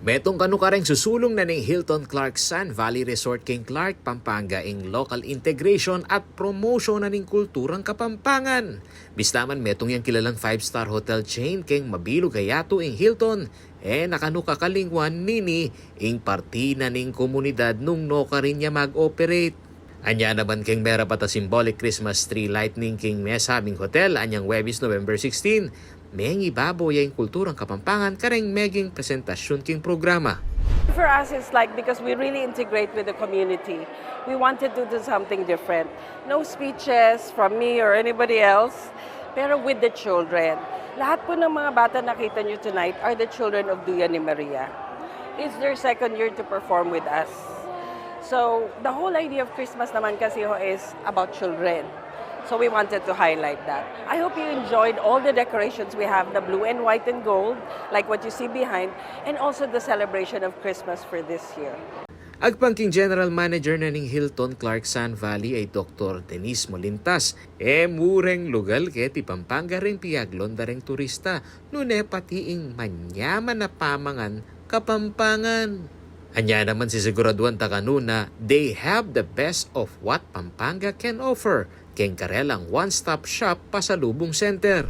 Metong kanu kareng susulong na ning Hilton Sun Valley Resort King Clark, Pampanga ing local integration at promotion na ning kulturang Kapampangan. Bistaman metong yang kilalang 5-star hotel chain king mabilog gayato ing Hilton, nakanu kakalingwan nini ing parti na ning komunidad nung no ka rin niya mag-operate. Anya naman king mera pata symbolic Christmas tree lightning king mesa aming hotel anyang Webis November 16. May ibabaw yung kulturang Kapampangan kareng meging presentasyon king programa. For us, it's like because we really integrate with the community. We wanted to do something different. No speeches from me or anybody else, pero with the children. Lahat po ng mga bata nakita nyo tonight are the children of Duya ni Maria. It's their second year to perform with us. So the whole idea of Christmas naman kasi is about children. So we wanted to highlight that. I hope you enjoyed all the decorations we have, the blue and white and gold, like what you see behind, and also the celebration of Christmas for this year. Agpangking General Manager na ning Hilton Sun Valley ay Dr. Denise Molintas. Mureng lugal ti Pampanga ring piaglon da ring turista. Nune patiing manyaman na pamangan Kapampangan. Anya naman si siguraduan takano na they have the best of what Pampanga can offer. Keng karelang one-stop shop pasalubong center.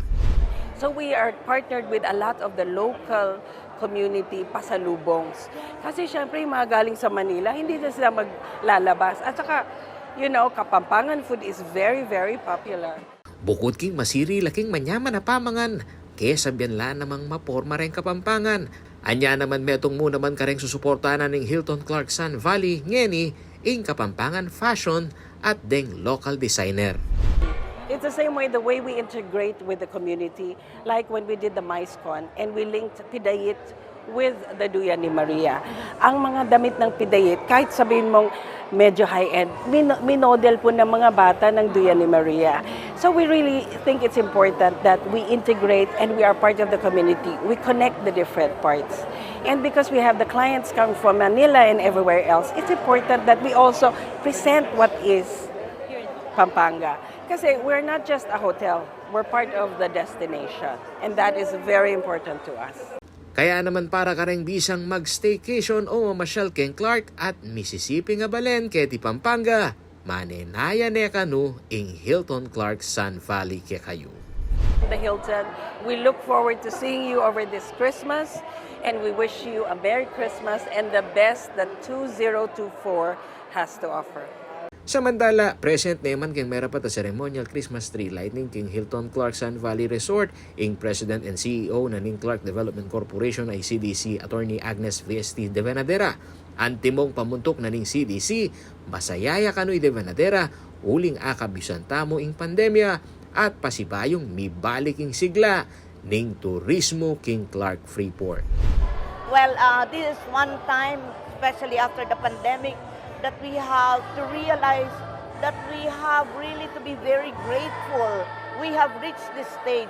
So we are partnered with a lot of the local community pasalubongs. Kasi syempre yung mga galing sa Manila, hindi na sila maglalabas. At saka, Kapampangan food is very, very popular. Bukod king masiri laking manyaman na pamangan, kesa biyanla namang maporma rin Kapampangan. Anya naman metong mo naman kareng susuportahan ning Hilton Sun Valley ngeni ing Kapampangan fashion at deng local designer. It's the same way the way we integrate with the community, like when we did the MICECON and we linked Pidayit with the Duya ni Maria. Ang mga damit ng Pidayit, kahit sabihin mong medyo high-end, minodel po ng mga bata ng Duya ni Maria. So we really think it's important that we integrate and we are part of the community. We connect the different parts. And because we have the clients come from Manila and everywhere else, it's important that we also present what is Pampanga. Kasi we're not just a hotel, we're part of the destination. And that is very important to us. Kaya naman para kareng bisang mag-staycation o mamasyal king Clark at Mississippi nga balen ti Pampanga, manenaya ne kanu ing Hilton Sun Valley ke kayo. The Hilton, we look forward to seeing you over this Christmas and we wish you a Merry Christmas and the best that 2024 has to offer. Samantala, present naman king mera pa ta ceremonial Christmas tree lighting king Hilton Sun Valley Resort ing President and CEO na ning Clark Development Corporation ay CDC Attorney Agnes VST de Venadera. Antimong pamuntok na ning CDC, masayaya kanoy de Venadera, uling akabisan tamo ing pandemya at pasibayong mibalik ing sigla ning turismo king Clark Freeport. Well, this is one time, especially after the pandemic, that we have to realize that we have really to be very grateful. We have reached this stage.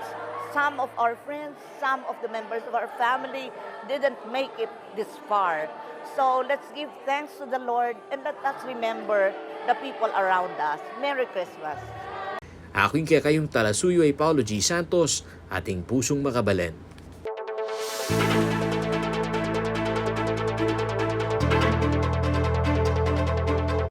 Some of our friends, some of the members of our family didn't make it this far. So let's give thanks to the Lord and let us remember the people around us. Merry Christmas. Aking kaya kayong talasuyo ay Paulo G. Santos, ating pusong makabalan.